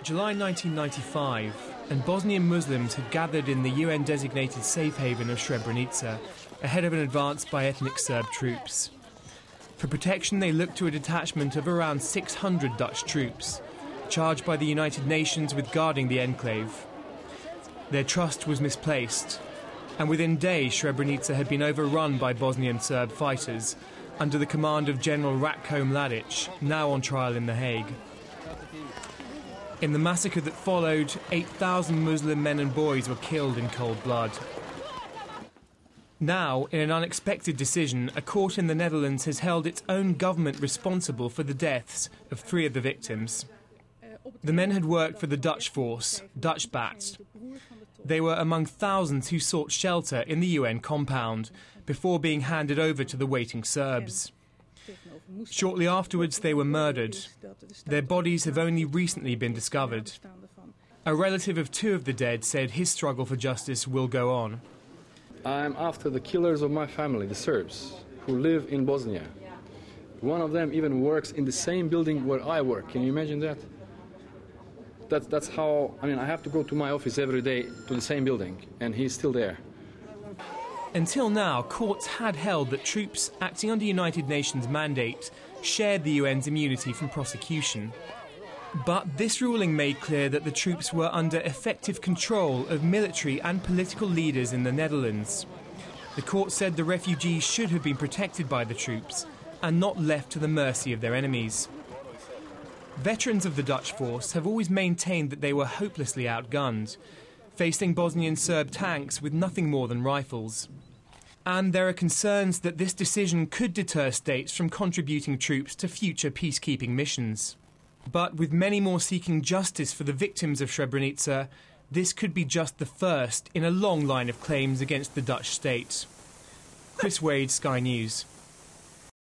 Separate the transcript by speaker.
Speaker 1: July 1995, and Bosnian Muslims had gathered in the UN-designated safe haven of Srebrenica, ahead of an advance by ethnic Serb troops. For protection, they looked to a detachment of around 600 Dutch troops, charged by the United Nations with guarding the enclave. Their trust was misplaced, and within days Srebrenica had been overrun by Bosnian Serb fighters, under the command of General Ratko Mladic, now on trial in The Hague. In the massacre that followed, 8,000 Muslim men and boys were killed in cold blood. Now, in an unexpected decision, a court in the Netherlands has held its own government responsible for the deaths of 3 of the victims. The men had worked for the Dutch force, Dutch-backed. They were among thousands who sought shelter in the UN compound before being handed over to the waiting Serbs. Shortly afterwards, they were murdered. Their bodies have only recently been discovered. A relative of 2 of the dead said his struggle for justice will go on.
Speaker 2: I'm after the killers of my family, the Serbs, who live in Bosnia. One of them even works in the same building where I work. Can you imagine that? That's how, I mean, I have to go to my office every day to the same building, and he's still there.
Speaker 1: Until now, courts had held that troops acting under United Nations mandate shared the UN's immunity from prosecution. But this ruling made clear that the troops were under effective control of military and political leaders in the Netherlands. The court said the refugees should have been protected by the troops and not left to the mercy of their enemies. Veterans of the Dutch force have always maintained that they were hopelessly outgunned, facing Bosnian Serb tanks with nothing more than rifles. And there are concerns that this decision could deter states from contributing troops to future peacekeeping missions. But with many more seeking justice for the victims of Srebrenica, this could be just the first in a long line of claims against the Dutch state. Chris Wade, Sky News.